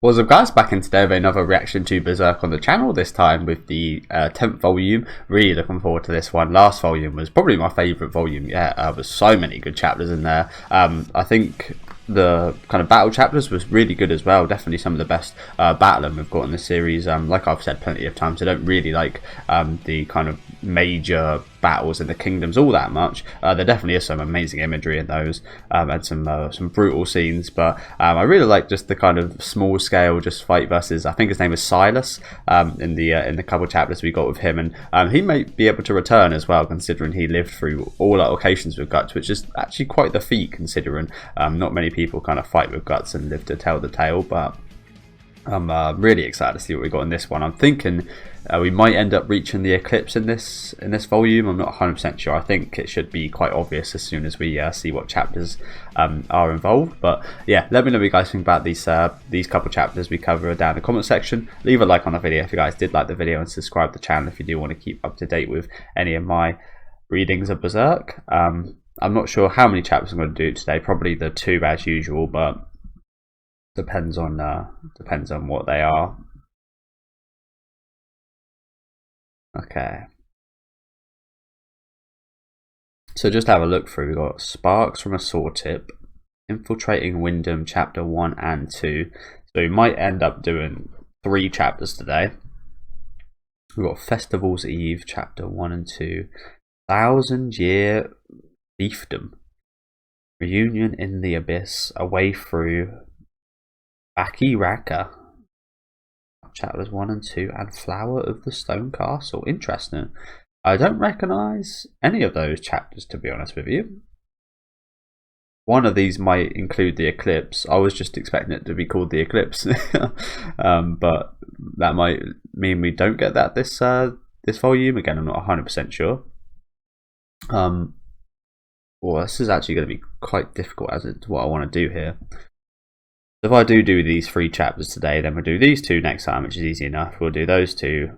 What's up guys, back in today with another reaction to Berserk on the channel, this time with the 10th volume. Really looking forward to this one. Last volume was probably my favourite volume yet. There was so many good chapters in there. I think the kind of battle chapters was really good as well. Definitely some of the best battling we've got in the series. Like I've said plenty of times, I don't really like the kind of major battles in the kingdoms all that much. There definitely is some amazing imagery in those, and some brutal scenes, but I really like just the kind of small scale just fight versus, I think his name is Silas, in the couple chapters we got with him, and he may be able to return as well, considering he lived through all our occasions with Guts, which is actually quite the feat, considering not many people kind of fight with Guts and live to tell the tale. But I'm really excited to see what we got in this one. I'm thinking we might end up reaching the eclipse in this volume. I'm not 100% sure. I think it should be quite obvious as soon as we see what chapters are involved. But yeah, let me know what you guys think about these couple chapters we cover down in the comment section. Leave a like on the video if you guys did like the video, and subscribe to the channel if you do want to keep up to date with any of my readings of Berserk. I'm not sure how many chapters I'm going to do today. Probably the 2 as usual, but depends on what they are. Okay, so just have a look through. We've got Sparks from a Sword Tip, Infiltrating Windham chapter 1 and 2. So we might end up doing 3 chapters today. We've got Festival's Eve chapter 1 and 2, 1,000-Year Fiefdom, Reunion in the Abyss, A Way Through, Baki Raka chapters 1 and 2, and Flower of the Stone Castle. Interesting. I don't recognise any of those chapters, to be honest with you. One of these might include the eclipse. I was just expecting it to be called the eclipse, but that might mean we don't get that this volume. Again, I'm not 100% sure. Well, this is actually going to be quite difficult as it's what I want to do here. If I do these 3 chapters today, then we'll do these 2 next time, which is easy enough. We'll do those 2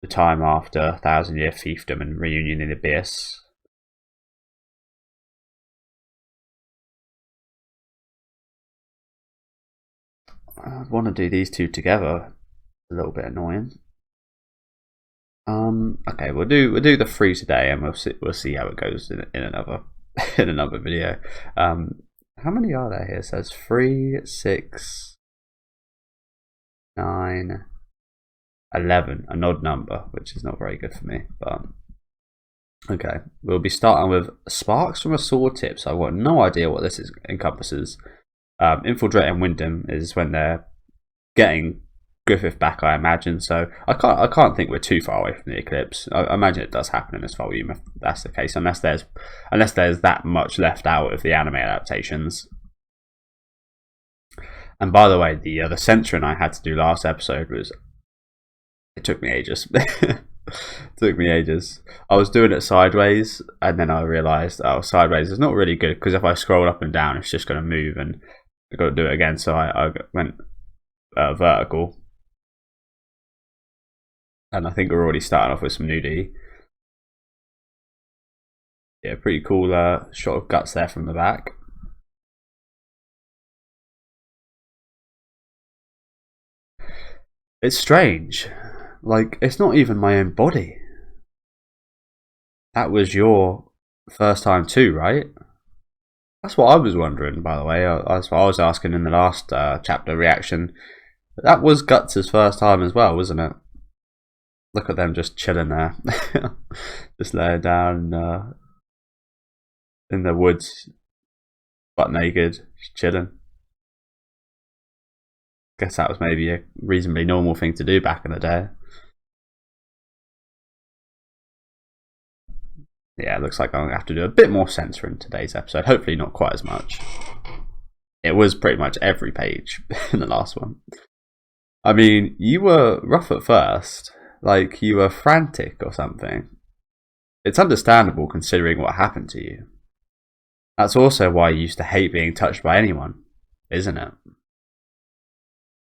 the time after, 1,000-Year Fiefdom and Reunion in the Abyss. I want to do these 2 together. A little bit annoying. Okay, we'll do the 3 today, and we'll see how it goes in another in another video. How many are there here? It says 3, 6, 9, 11. An odd number, which is not very good for me. But okay, we'll be starting with Sparks from a Sword Tip. So I've got no idea what this encompasses. Infiltrating Windham is when they're getting Griffith back, I imagine. So I can't think we're too far away from the eclipse. I imagine it does happen in this volume if that's the case, unless there's that much left out of the anime adaptations. And by the way, the censoring I had to do last episode it took me ages. Took me ages. I was doing it sideways, and then I realised, oh, sideways is not really good, because if I scroll up and down, it's just going to move, and I've got to do it again. So I went vertical. And I think we're already starting off with some nudity. Yeah, pretty cool shot of Guts there from the back. It's strange. Like, it's not even my own body. That was your first time too, right? That's what I was wondering, by the way. That's what I was asking in the last chapter reaction. That was Guts' first time as well, wasn't it? Look at them just chilling there. Just laying down in the woods, butt naked, just chilling. Guess that was maybe a reasonably normal thing to do back in the day. Yeah, it looks like I'm going to have to do a bit more censoring in today's episode. Hopefully not quite as much. It was pretty much every page in the last one. I mean, you were rough at first. Like, you were frantic or something. It's understandable considering what happened to you. That's also why you used to hate being touched by anyone, isn't it?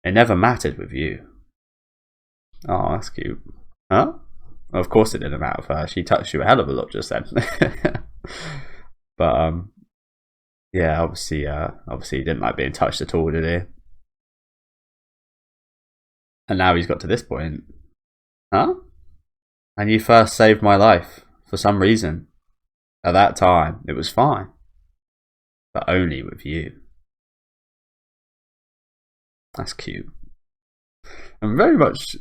It never mattered with you. Oh, that's cute. Huh? Well, of course it didn't matter for her. She touched you a hell of a lot just then. But yeah, obviously he didn't like being touched at all, did he? And now he's got to this point. Huh? And you first saved my life for some reason. At that time, it was fine. But only with you. That's cute. And very much,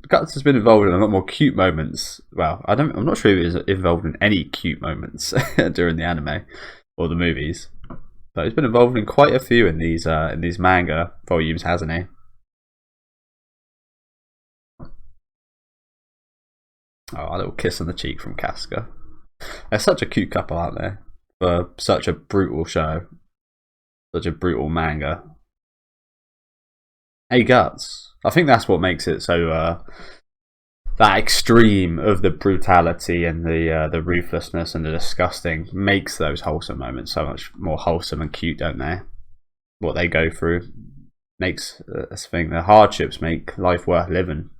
Guts has been involved in a lot more cute moments. Well, I'm not sure he was involved in any cute moments during the anime or the movies, but he's been involved in quite a few in these manga volumes, hasn't he? Oh, a little kiss on the cheek from Casca. They're such a cute couple, aren't they? For such a brutal show, such a brutal manga. Hey Guts, I think that's what makes it so that extreme of the brutality and the ruthlessness and the disgusting makes those wholesome moments so much more wholesome and cute, don't they? What they go through makes this thing. The hardships make life worth living,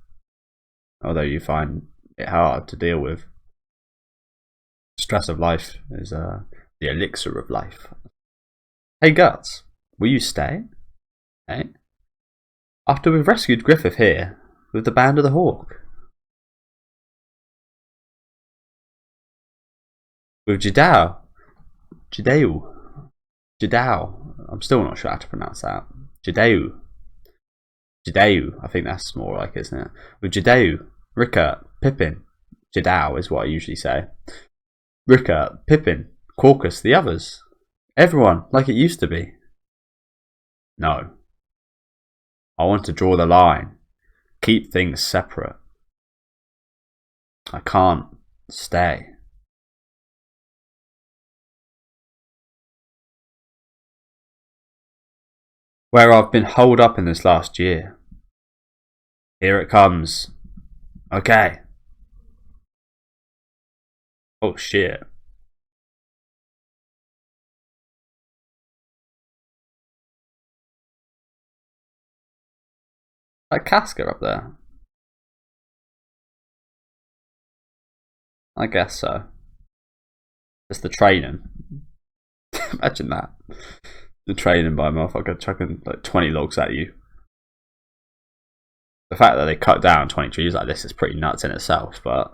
although you find it hard to deal with. Stress of life is the elixir of life. Hey Guts, will you stay? Hey? After we've rescued Griffith here, with the Band of the Hawk. With Jidao. I'm still not sure how to pronounce that. Jidao, I think that's more like, isn't it? With Jidao, Rickert, Pippin. Jidao is what I usually say. Rickert, Pippin, Quarkus, the others. Everyone, like it used to be. No. I want to draw the line. Keep things separate. I can't stay. Where I've been holed up in this last year. Here it comes. Okay. Oh shit. That Casca up there? I guess so. It's the training. Imagine that. The training by a motherfucker chucking like 20 logs at you. The fact that they cut down 20 trees like this is pretty nuts in itself, but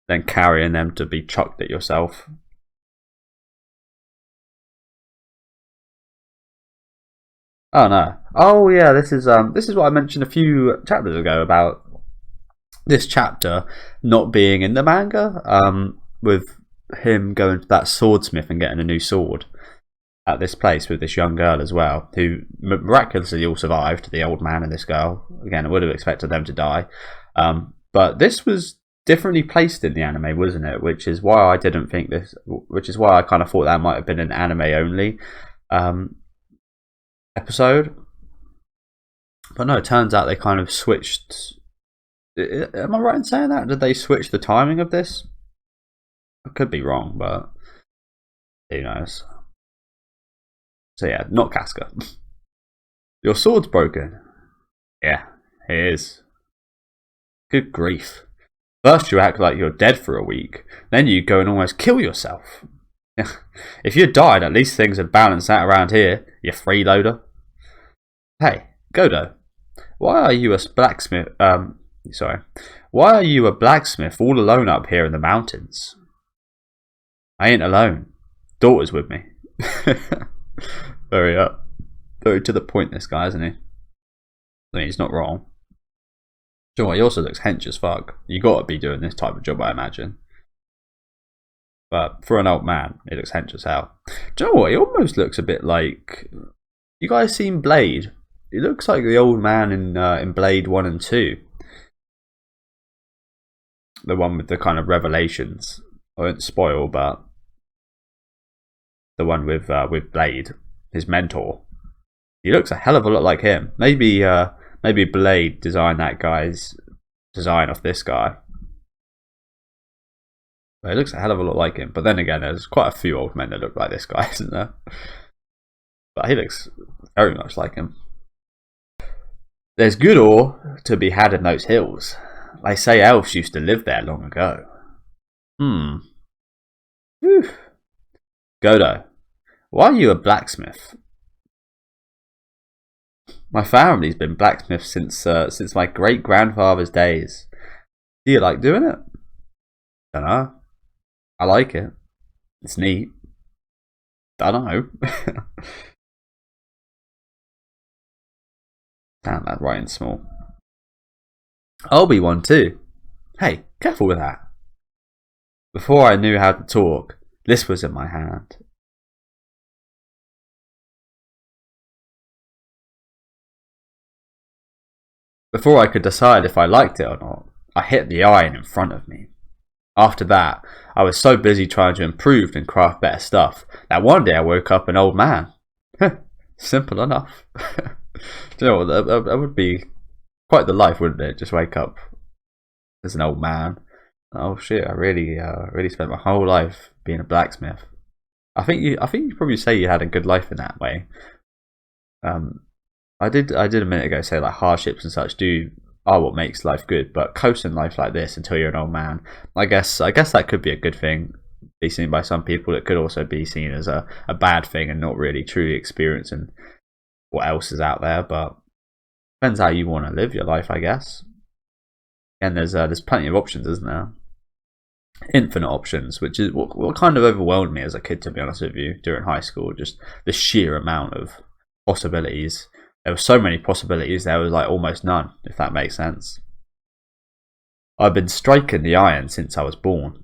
then carrying them to be chucked at yourself. Oh no. Oh yeah, this is what I mentioned a few chapters ago about this chapter not being in the manga, with him going to that swordsmith and getting a new sword at this place with this young girl as well, who miraculously all survived, the old man and this girl. Again, I would have expected them to die. But this was differently placed in the anime, wasn't it? Which is why I didn't think this, which is why I kind of thought that might have been an anime only episode. But no, it turns out they kind of switched. Am I right in saying that? Did they switch the timing of this? I could be wrong, but who knows. So yeah, not Casca. Your sword's broken. Yeah, it is. Good grief. First you act like you're dead for a week, then you go and almost kill yourself. If you died, at least things would balance out around here, you freeloader. Hey, Godo, why are you a blacksmith? Why are you a blacksmith all alone up here in the mountains? I ain't alone. Daughter's with me. Very to the point, this guy, isn't he? I mean, he's not wrong. Do you know what? He also looks hench as fuck. You gotta be doing this type of job, I imagine. But for an old man, he looks hench as hell. Do you know what? He almost looks a bit like. You guys seen Blade? He looks like the old man in Blade 1 and 2. The one with the kind of revelations. I won't spoil, but the one with Blade, his mentor. He looks a hell of a lot like him. Maybe Blade designed that guy's design off this guy. But it looks a hell of a lot like him. But then again, there's quite a few old men that look like this guy, isn't there? But he looks very much like him. There's good ore to be had in those hills. They say elves used to live there long ago. Whew. Godo, why are you a blacksmith? My family's been blacksmiths since my great grandfather's days. Do you like doing it? Don't know. I like it. It's neat. Don't know. Damn, that writing small. I'll be one too. Hey, careful with that. Before I knew how to talk, this was in my hand. Before I could decide if I liked it or not, I hit the iron in front of me. After that, I was so busy trying to improve and craft better stuff that one day I woke up an old man. Simple enough. Do you know what, that would be quite the life, wouldn't it? Just wake up as an old man. Oh shit! I really spent my whole life being a blacksmith. I think you probably say you had a good life in that way. I did a minute ago say like hardships and such are what makes life good, but coasting life like this until you're an old man, I guess that could be a good thing. Be seen by some people. It could also be seen as a bad thing and not really truly experiencing what else is out there. But depends how you want to live your life, I guess. And there's plenty of options, isn't there? Infinite options, which is what kind of overwhelmed me as a kid, to be honest with you, during high school. Just the sheer amount of possibilities. There were so many possibilities, there was like almost none, if that makes sense. I've been striking the iron since I was born.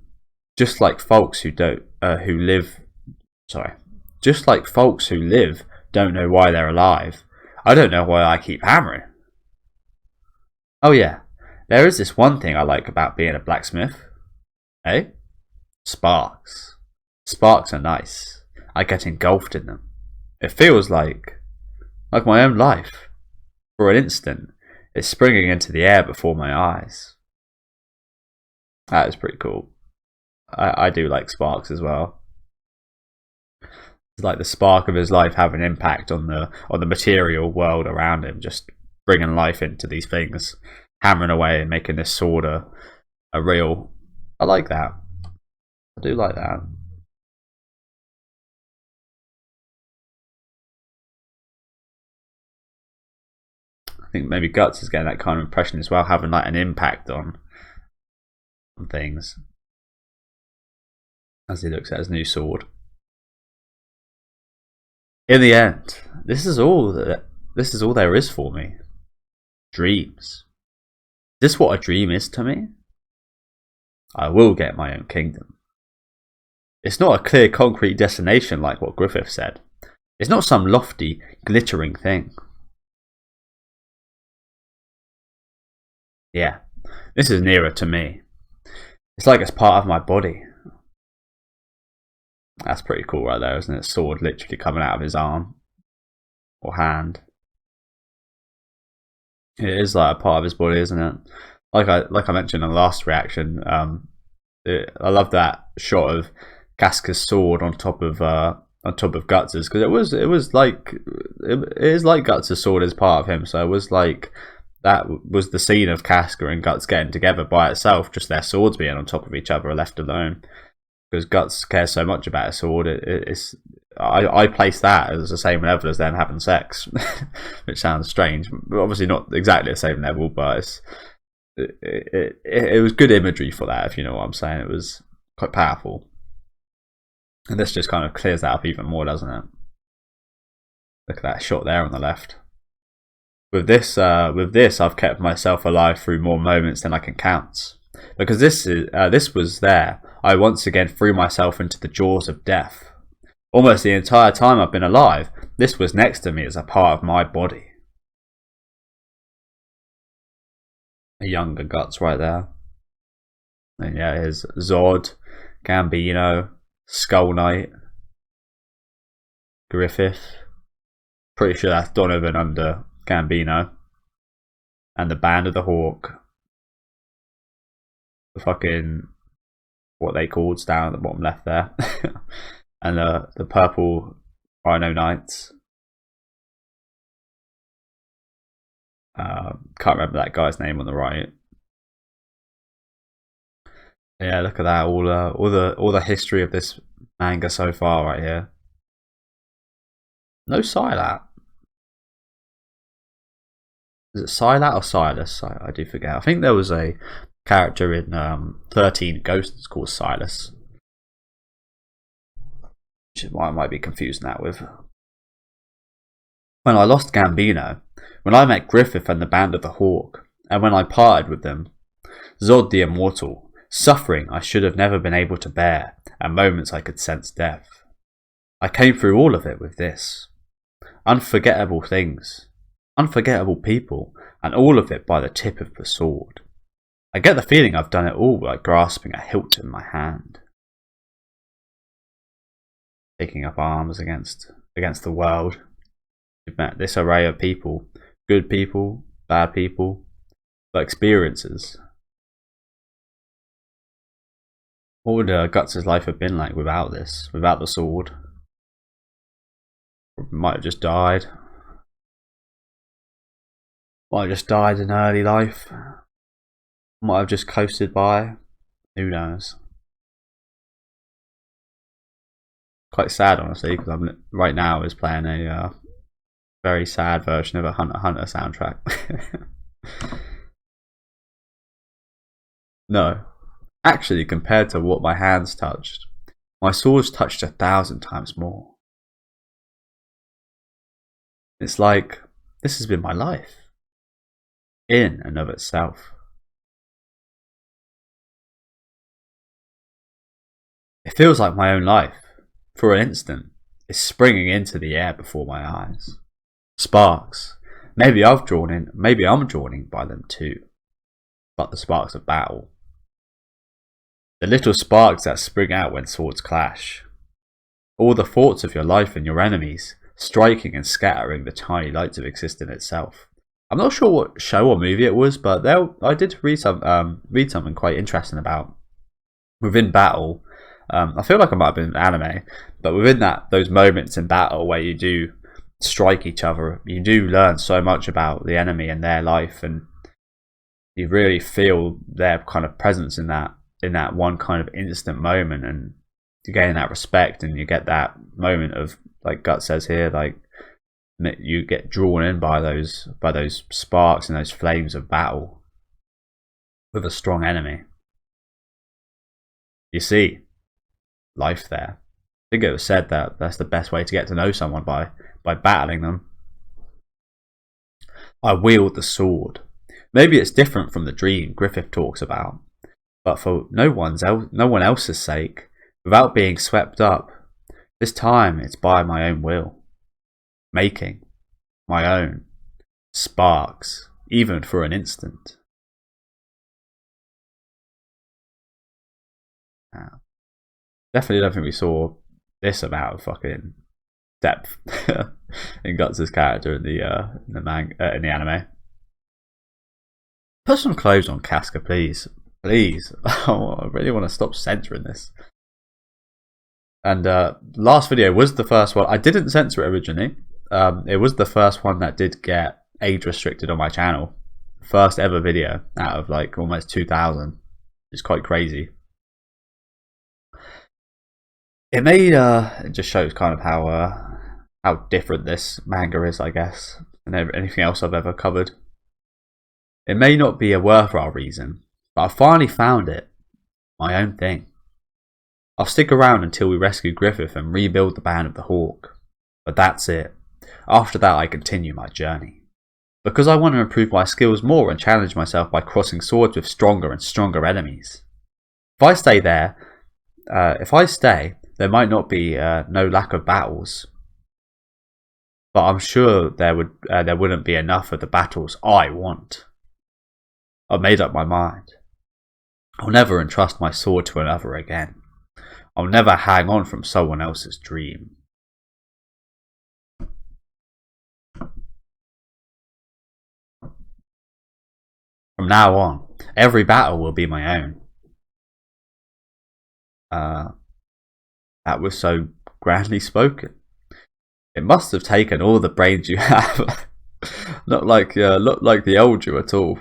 Just like folks who live don't know why they're alive. I don't know why I keep hammering. Oh yeah, there is this one thing I like about being a blacksmith. Eh? Sparks. Sparks are nice. I get engulfed in them. It feels like my own life. For an instant, it's springing into the air before my eyes. That is pretty cool. I do like sparks as well. It's like the spark of his life having an impact on the material world around him, just bringing life into these things, hammering away and making this sword a real. I like that. I do like that. I think maybe Guts is getting that kind of impression as well, having like an impact on things as he looks at his new sword. In the end, this is all there is for me. Dreams. Is this what a dream is to me? I will get my own kingdom. It's not a clear, concrete destination like what Griffith said. It's not some lofty, glittering thing. Yeah, this is nearer to me. It's like it's part of my body. That's pretty cool right there, isn't it? Sword literally coming out of his arm or hand. It is like a part of his body, isn't it? Like I mentioned in the last reaction, I love that shot of Casca's sword on top of Guts's, because it is like Guts's sword is part of him. So it was like that was the scene of Casca and Guts getting together by itself, just their swords being on top of each other, left alone. Because Guts cares so much about his sword, I place that as the same level as them having sex, which sounds strange, but obviously not exactly the same level. But it was good imagery for that, if you know what I'm saying. It was quite powerful, and this just kind of clears that up even more, doesn't it? Look at that shot there on the left. With this, I've kept myself alive through more moments than I can count. Because this was there, I once again threw myself into the jaws of death. Almost the entire time I've been alive, this was next to me as a part of my body. A younger Guts right there. And yeah, here's Zod, Gambino, Skull Knight, Griffith. Pretty sure that's Donovan under Gambino. And the Band of the Hawk. The fucking, what they called, down at the bottom left there. And the purple Rhino Knights. Can't remember that guy's name on the right. Yeah, look at that. All the history of this manga so far right here. No Silat. Is it Silat or Silas? I do forget. I think there was a character in 13 Ghosts called Silas, which is why I might be confusing that with. When I lost Gambino, when I met Griffith and the Band of the Hawk, and when I parted with them, Zod the Immortal, suffering I should have never been able to bear, and moments I could sense death. I came through all of it with this. Unforgettable things, unforgettable people, and all of it by the tip of the sword. I get the feeling I've done it all by grasping a hilt in my hand. Taking up arms against the world. You've met this array of people, good people, bad people, but experiences. What would Guts' life have been like without this, without the sword? Might have just died. Might have just died in early life. Might have just coasted by. Who knows? Quite sad, honestly, because I'm right now is playing a very sad version of a Hunter x Hunter soundtrack. No, actually, compared to what my hands touched, my sword's touched 1,000 times more. It's like this has been my life, in and of itself. It feels like my own life, for an instant, is springing into the air before my eyes. Sparks. Maybe I'm drawn in by them too. But the sparks of battle. The little sparks that spring out when swords clash. All the thoughts of your life and your enemies, striking and scattering the tiny lights of existence itself. I'm not sure what show or movie it was, but I did read something quite interesting about within battle. I feel like it might have been anime, but within those moments in battle where you do strike each other, you do learn so much about the enemy and their life, and you really feel their kind of presence in that one kind of instant moment, and you gain that respect, and you get that moment of, like Guts says here, like you get drawn in by those sparks and those flames of battle with a strong enemy. You see life there. I think it was said that that's the best way to get to know someone, by battling them. I wield the sword. Maybe it's different from the dream Griffith talks about, but for no one else's sake, without being swept up, this time it's by my own will, making my own sparks, even for an instant. Definitely don't think we saw this amount of fucking depth in Guts' character in the anime. Put some clothes on Casca, please. Please. I really want to stop censoring this. And last video was the first one. I didn't censor it originally. It was the first one that did get age restricted on my channel. First ever video out of like almost 2,000. It's quite crazy. It just shows kind of how different this manga is, I guess, than anything else I've ever covered. It may not be a worthwhile reason, but I finally found it, my own thing. I'll stick around until we rescue Griffith and rebuild the Band of the Hawk. But that's it. After that I continue my journey. Because I want to improve my skills more and challenge myself by crossing swords with stronger and stronger enemies. If I stay, there might not be no lack of battles. But I'm sure there wouldn't be enough of the battles I want. I've made up my mind. I'll never entrust my sword to another again. I'll never hang on from someone else's dream. From now on, every battle will be my own. That was so grandly spoken. It must have taken all the brains you have. Not like the old you at all.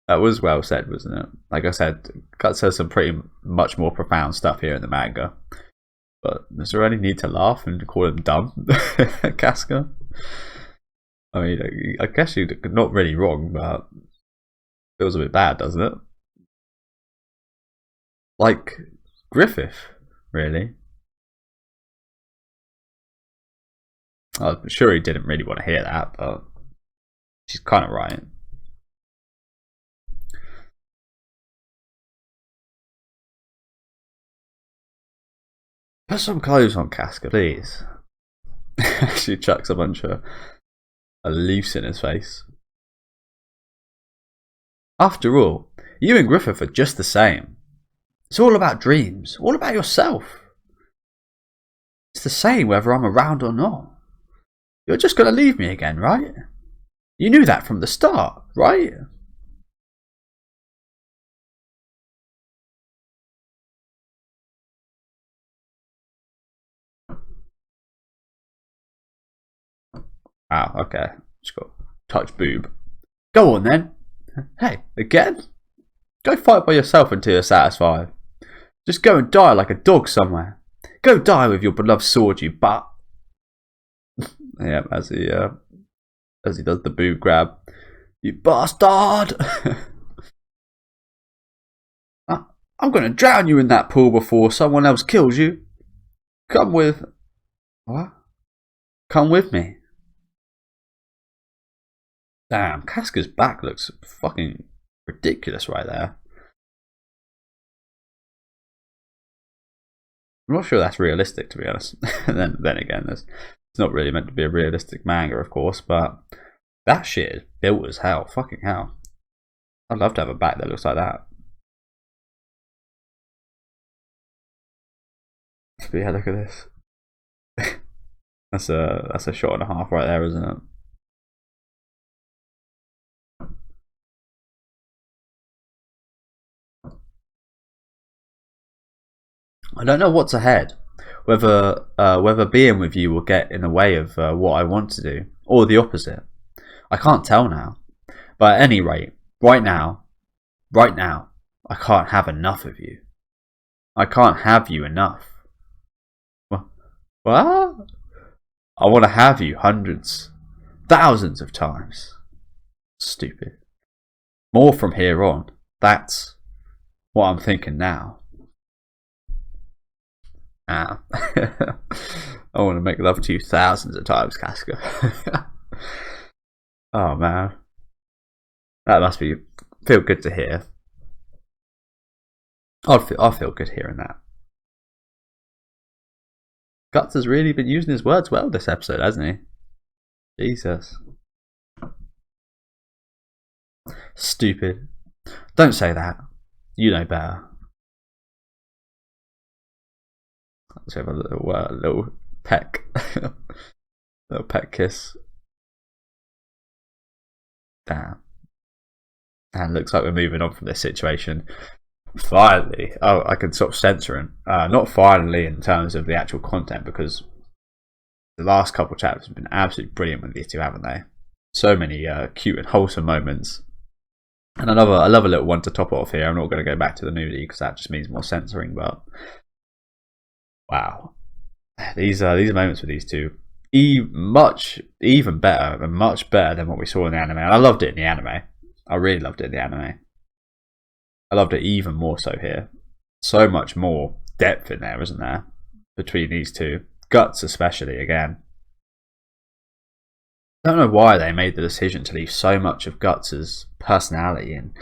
That was well said, wasn't it? Like I said, Guts says some pretty much more profound stuff here in the manga. But is there any need to laugh and call him dumb, Casca? I mean, I guess you're not really wrong, but feels a bit bad, doesn't it? Like Griffith, really. I'm sure he didn't really want to hear that, but she's kind of right. Put some clothes on, Casca, please. She chucks a bunch of leaves in his face. After all, you and Griffith are just the same. It's all about dreams, all about yourself. It's the same whether I'm around or not. You're just going to leave me again, right? You knew that from the start, right? Wow, okay. Just got touch boob. Go on then. Hey, again? Go fight by yourself until you're satisfied. Just go and die like a dog somewhere. Go die with your beloved sword, you butt. Yeah, as he does the boob grab. You bastard! I'm gonna drown you in that pool before someone else kills you. Come with... What? Come with me. Damn, Casca's back looks fucking ridiculous right there. I'm not sure that's realistic, to be honest. then again, it's not really meant to be a realistic manga, of course, but that shit is built as hell. Fucking hell. I'd love to have a back that looks like that. But yeah, look at this. That's a shot and a half right there, isn't it? I don't know what's ahead. Whether being with you will get in the way of what I want to do, or the opposite. I can't tell now. But at any rate, right now, I can't have enough of you. I can't have you enough. What? I want to have you hundreds, thousands of times. Stupid. More from here on. That's what I'm thinking now. I want to make love to you thousands of times, Casca. Oh man, that must feel good to hear. I'll feel good hearing that. Guts has really been using his words well this episode, hasn't he? Jesus. Stupid. Don't say that. You know better. Let's have a little peck. Little peck kiss. Damn. And looks like we're moving on from this situation. Finally. Oh, I can stop censoring. Not finally in terms of the actual content, because the last couple of chapters have been absolutely brilliant with these two, haven't they? So many cute and wholesome moments. And I love a little one to top it off here. I'm not going to go back to the nudity because that just means more censoring, but wow, these moments with these two, even better and much better than what we saw in the anime. And I loved it in the anime. I really loved it in the anime. I loved it even more so here. So much more depth in there, isn't there, between these two? Guts especially, again. I don't know why they made the decision to leave so much of Guts' personality and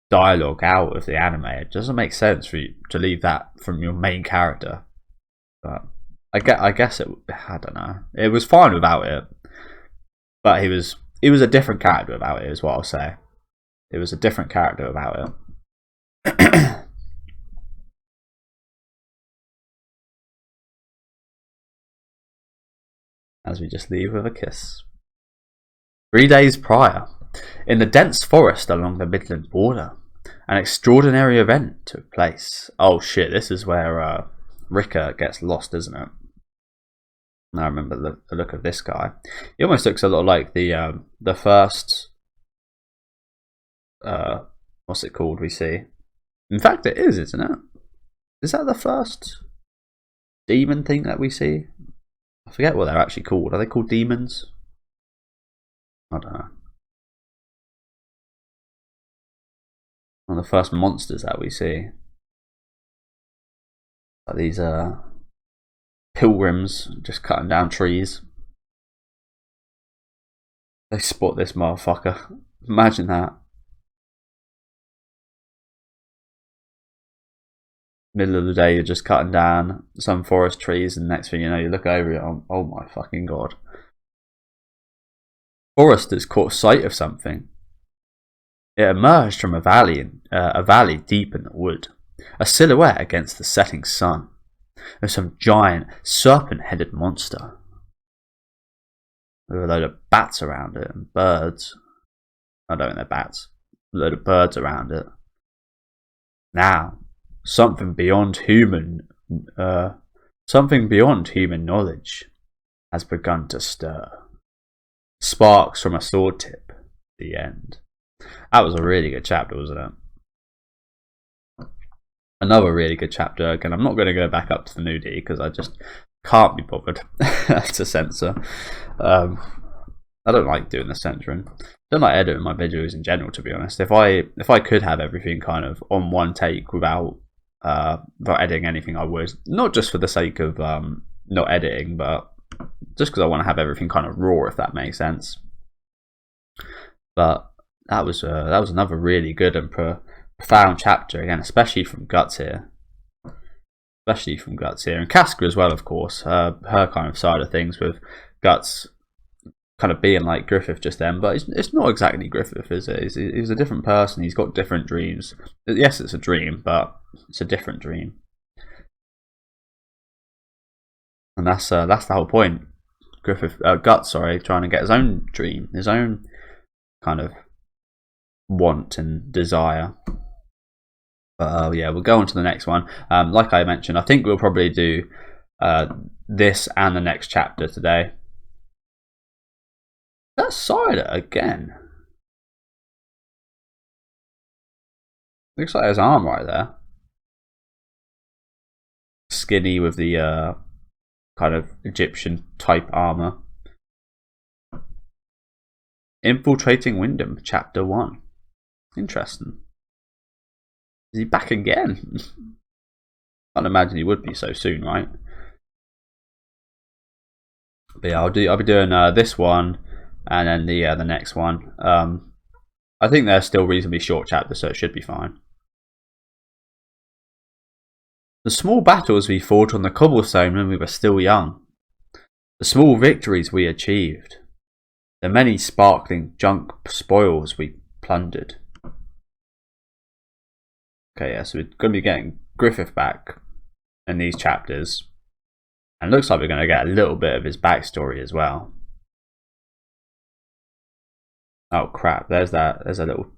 dialogue out of the anime. It doesn't make sense for you to leave that from your main character. But I guess it. I don't know. It was fine without it, but he was a different character without it, is what I'll say. It was a different character without it. As we just leave with a kiss. 3 days prior, in the dense forest along the Midland border, an extraordinary event took place. Oh shit! This is where Rika gets lost, isn't it? I remember the look of this guy. He almost looks a lot like the first what's it called we see. In fact, it is, isn't it? Is that the first demon thing that we see? I forget what they're actually called. Are they called demons? I don't know. One of the first monsters that we see. Like these pilgrims just cutting down trees. They spot this motherfucker. Imagine that. Middle of the day, you're just cutting down some forest trees, and next thing you know, you look over it. Oh my fucking god! Foresters caught sight of something. It emerged from a valley deep in the wood, a silhouette against the setting sun. There's some giant serpent-headed monster with a load of bats around it and birds. I don't think they're bats. A load of birds around it. Now, something beyond human knowledge has begun to stir. Sparks from a sword tip. The end. That was a really good chapter, wasn't it? Another really good chapter. Again, I'm not going to go back up to the nudity because I just can't be bothered to censor. I don't like doing the censoring. I don't like editing my videos in general, to be honest. If I could have everything kind of on one take without editing anything, I would. Not just for the sake of not editing, but just because I want to have everything kind of raw, if that makes sense. But that was another really good and profound chapter again, especially from Guts here. And Casca as well, of course. Her kind of side of things with Guts kind of being like Griffith just then, but it's not exactly Griffith, is it? He's a different person. He's got different dreams. Yes, it's a dream, but it's a different dream, and that's the whole point. Guts, trying to get his own dream, his own kind of want and desire. But yeah, we'll go on to the next one. Like I mentioned, I think we'll probably do this and the next chapter today. That's Cider again. Looks like there's arm right there. Skinny with the kind of Egyptian type armor. Infiltrating Windham, chapter 1. Interesting. Is he back again? Can't imagine he would be so soon, right? But yeah, I'll be doing this one and then the next one. I think they're still reasonably short chapters, so it should be fine. The small battles we fought on the cobblestone when we were still young. The small victories we achieved. The many sparkling junk spoils we plundered. Okay, yeah, so we're going to be getting Griffith back in these chapters. And it looks like we're going to get a little bit of his backstory as well. Oh crap, there's a little...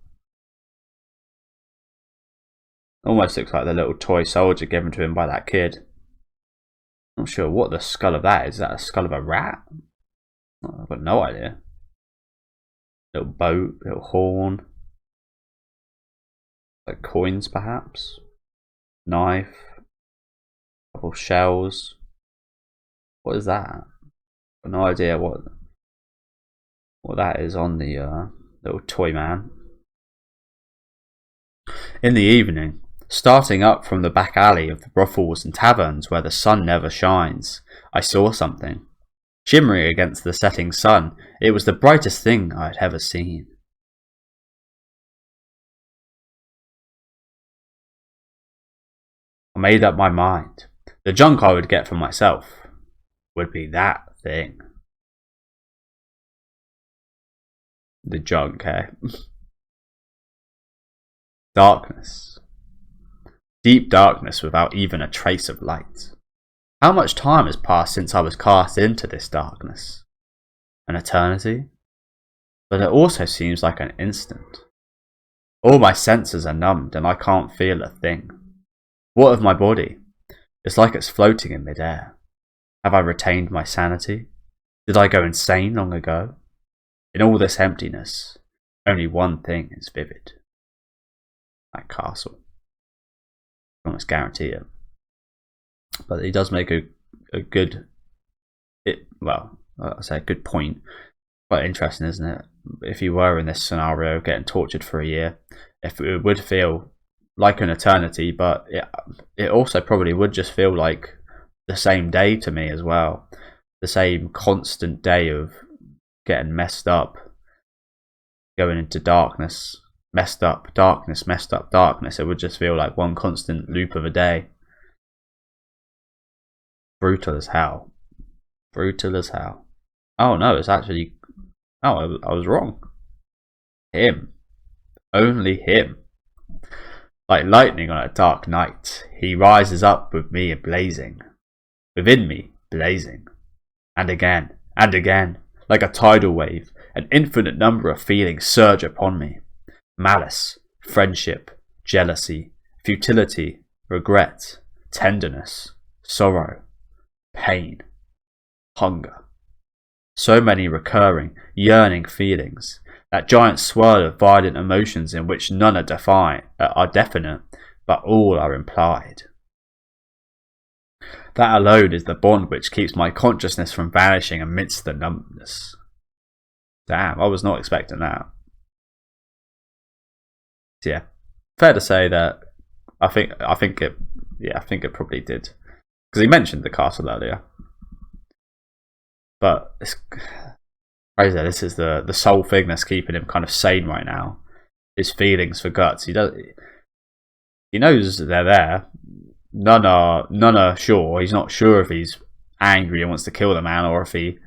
Almost looks like the little toy soldier given to him by that kid. Not sure what the skull of that is. Is that a skull of a rat? I've got no idea. Little boat, little horn. Like coins perhaps. Knife. Couple shells. What is that? I've got no idea what that is on the little toy man. In the evening, starting up from the back alley of the brothels and taverns where the sun never shines, I saw something. Shimmering against the setting sun, it was the brightest thing I had ever seen. I made up my mind. The junk I would get for myself would be that thing. The junk, eh? Darkness. Deep darkness without even a trace of light. How much time has passed since I was cast into this darkness? An eternity? But it also seems like an instant. All my senses are numbed and I can't feel a thing. What of my body? It's like it's floating in midair. Have I retained my sanity? Did I go insane long ago? In all this emptiness, only one thing is vivid. That castle. I almost guarantee it. But he does make a good... I say a good point. Quite interesting, isn't it? if you were in this scenario, getting tortured for a year, if it would feel like an eternity, but it also probably would just feel like the same day to me as well. The same constant day of getting messed up, going into darkness, messed up, darkness, messed up, darkness. It would just feel like one constant loop of a day. Brutal as hell. Brutal as hell. Oh no, it's actually... Oh, I was wrong. Him. Only him. Like lightning on a dark night, he rises up with me blazing. Within me, blazing. And again, like a tidal wave, an infinite number of feelings surge upon me. Malice, friendship, jealousy, futility, regret, tenderness, sorrow, pain, hunger. So many recurring, yearning feelings, that giant swirl of violent emotions in which none are definite, but all are implied. That alone is the bond which keeps my consciousness from vanishing amidst the numbness. Damn, I was not expecting that. So yeah, fair to say that I think it probably did, because he mentioned the castle earlier. But it's crazy. This is the sole thing that's keeping him kind of sane right now. His feelings for Guts. He knows they're there. None are sure. He's not sure if he's angry and wants to kill the man, or if he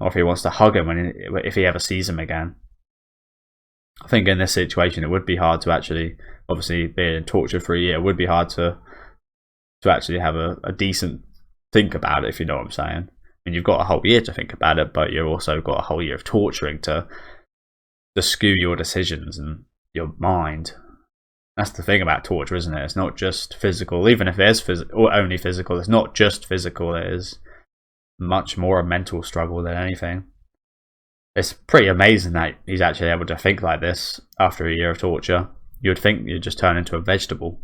wants to hug him if he ever sees him again. I think in this situation it would be hard to actually, obviously being tortured for a year, it would be hard to actually have a decent think about it, if you know what I'm saying. I mean, you've got a whole year to think about it, but you've also got a whole year of torturing to skew your decisions and your mind. That's the thing about torture, isn't it? It's not just physical. Even if it is physical, or only physical, it's not just physical. It is much more a mental struggle than anything. It's pretty amazing that he's actually able to think like this after a year of torture. You'd think you'd just turn into a vegetable.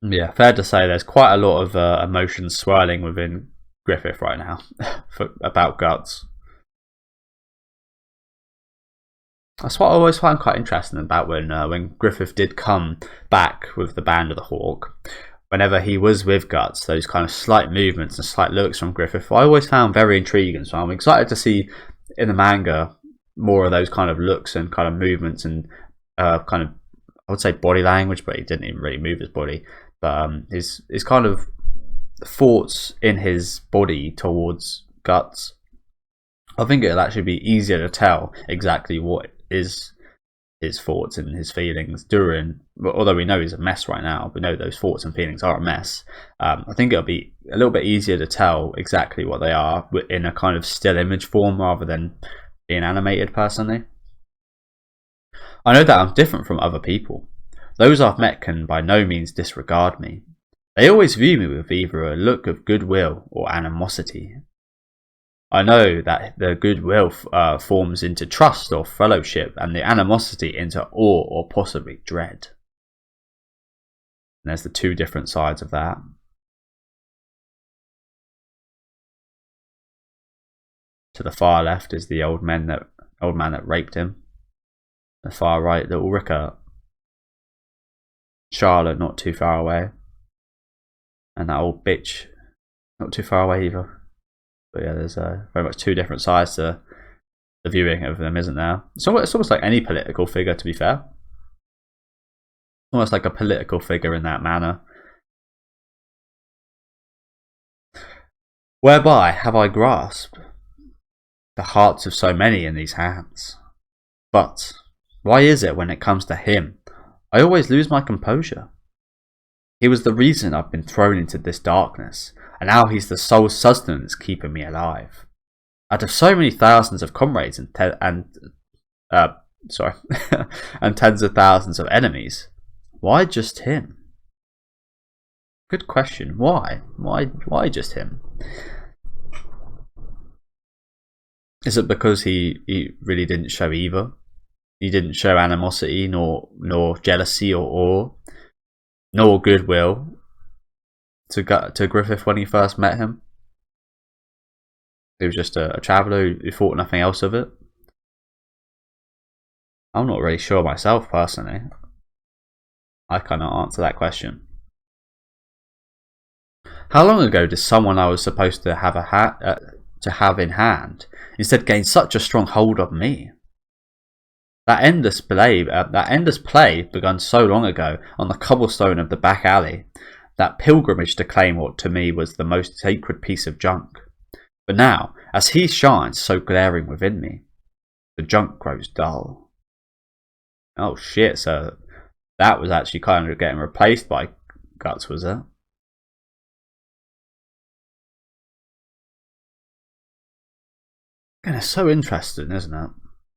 Yeah, fair to say there's quite a lot of emotions swirling within Griffith right now about Guts. That's what I always find quite interesting about when Griffith did come back with the Band of the Hawk. Whenever he was with Guts, those kind of slight movements and slight looks from Griffith, I always found very intriguing. So I'm excited to see in the manga more of those kind of looks and kind of movements and kind of, I would say body language, but he didn't even really move his body. But his kind of thoughts in his body towards Guts. I think it'll actually be easier to tell exactly what is his thoughts and his feelings during, although we know he's a mess right now, we know those thoughts and feelings are a mess. I think it'll be a little bit easier to tell exactly what they are in a kind of still image form rather than being animated personally. I know that I'm different from other people. Those I've met can by no means disregard me. They always view me with either a look of goodwill or animosity. I know that the goodwill forms into trust or fellowship, and the animosity into awe or possibly dread. And there's the two different sides of that. To the far left is the old man that raped him. The far right, little Rickert. Charlotte not too far away. And that old bitch not too far away either. But yeah, there's very much two different sides to the viewing of them, isn't there? It's almost like any political figure, to be fair. Almost like a political figure in that manner. Whereby have I grasped the hearts of so many in these hands. But why is it when it comes to him, I always lose my composure? He was the reason I've been thrown into this darkness, and now he's the sole sustenance keeping me alive. Out of so many thousands of comrades and and tens of thousands of enemies, why just him? Good question. Why? Why just him? Is it because he really didn't show either? He didn't show animosity, nor jealousy or awe, nor goodwill to Griffith when he first met him? He was just a traveller who thought nothing else of it. I'm not really sure myself personally. I cannot answer that question. How long ago did someone I was supposed to have in hand instead gain such a strong hold on me? That endless play begun so long ago on the cobblestone of the back alley, that pilgrimage to claim what to me was the most sacred piece of junk. But now, as he shines so glaring within me, the junk grows dull. Oh shit, so that was actually kind of getting replaced by Guts, was it? And it's so interesting, isn't it?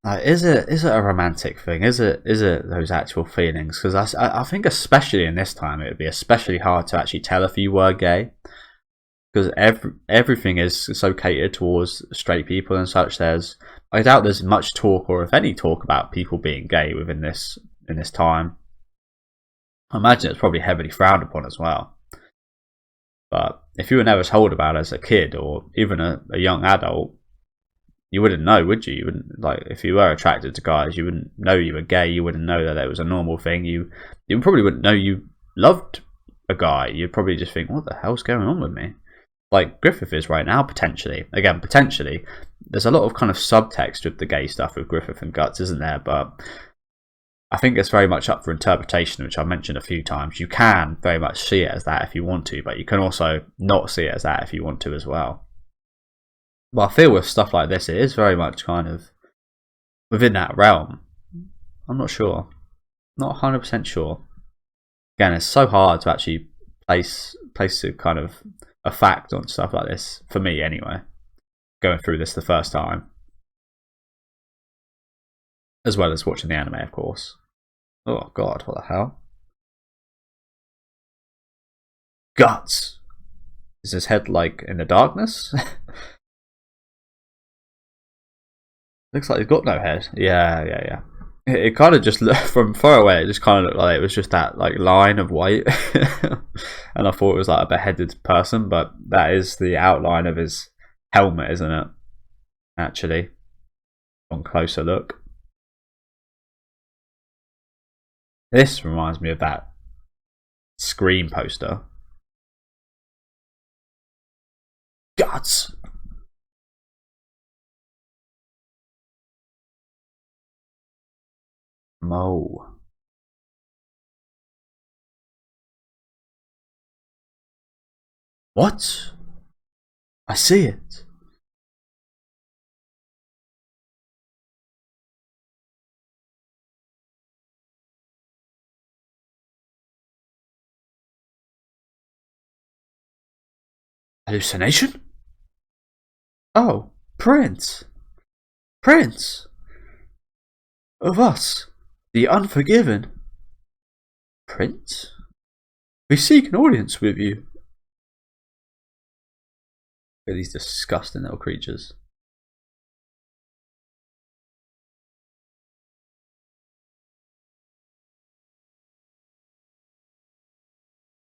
Like, is it a romantic thing? Is it those actual feelings? Because I think especially in this time it would be especially hard to actually tell if you were gay, because everything is so catered towards straight people and such. I doubt there's much talk, or if any talk, about people being gay within this time. I imagine it's probably heavily frowned upon as well. But if you were never told about it as a kid or even a young adult, you wouldn't know, would you? You wouldn't, like, if you were attracted to guys, you wouldn't know you were gay. You wouldn't know that it was a normal thing. You probably wouldn't know you loved a guy. You'd probably just think, what the hell's going on with me? Like Griffith is right now, potentially. Again, potentially. There's a lot of kind of subtext with the gay stuff with Griffith and Guts, isn't there? But I think it's very much up for interpretation, which I've mentioned a few times. You can very much see it as that if you want to, but you can also not see it as that if you want to as well. But I feel with stuff like this, it is very much kind of within that realm. I'm not sure. Not 100% sure. Again, it's so hard to actually place a kind of a fact on stuff like this, for me anyway, going through this the first time. As well as watching the anime, of course. Oh god, what the hell? Guts! Is his head like in the darkness? Looks like he's got no head. Yeah. It kind of just looked from far away. It just kind of looked like it was just that like line of white, and I thought it was like a beheaded person, but that is the outline of his helmet, isn't it? Actually, on closer look, this reminds me of that Scream poster. Guts. Mo. What? I see it. Hallucination? Oh, Prince. Prince. Of us. The Unforgiven. Prince? We seek an audience with you. Look at these disgusting little creatures.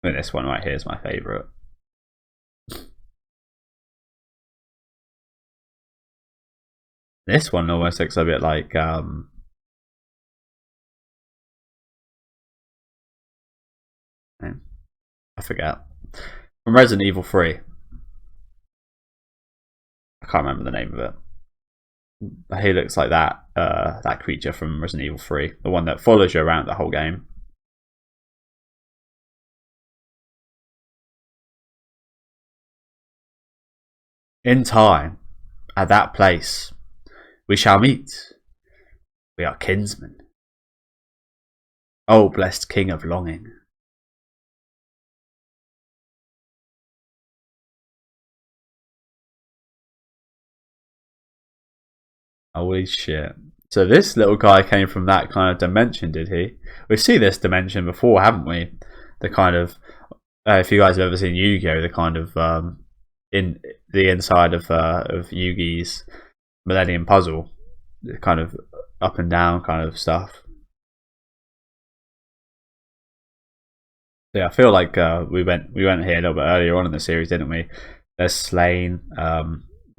I think this one right here is my favourite. This one almost looks a bit like I forget. From Resident Evil 3. I can't remember the name of it. But he looks like that that creature from Resident Evil 3, the one that follows you around the whole game. In time, at that place, we shall meet. We are kinsmen. O blessed king of longing. Holy shit. So this little guy came from that kind of dimension, did he? We've seen this dimension before, haven't we? The kind of, if you guys have ever seen Yu-Gi-Oh, the kind of in the inside of Yugi's Millennium Puzzle, the kind of up and down kind of stuff. Yeah, I feel like we went here a little bit earlier on in the series, didn't we? There's Slain,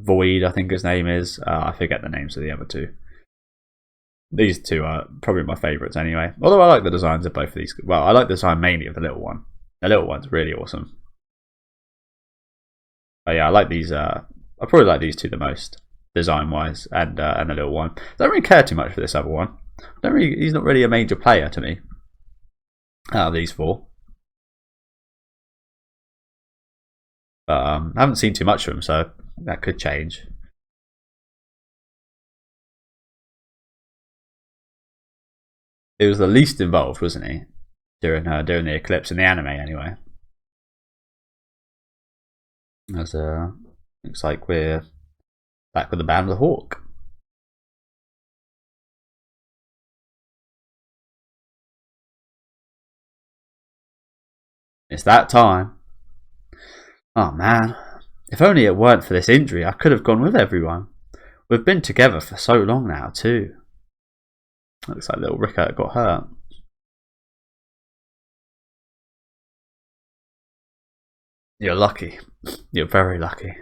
Void, I think his name is. I forget the names of the other two. These two are probably my favourites anyway. Although I like the designs of both of these. Well, I like the design mainly of the little one. The little one's really awesome. But yeah, I like these. I probably like these two the most, design-wise, and the little one. Don't really care too much for this other one. He's not really a major player to me out of these four. But I haven't seen too much of him, so that could change. He was the least involved, wasn't he, during the eclipse in the anime, anyway. As looks like we're back with the Band of the Hawk. It's that time. Oh man, if only it weren't for this injury, I could have gone with everyone. We've been together for so long now, too. Looks like little Rickert got hurt. You're lucky. You're very lucky.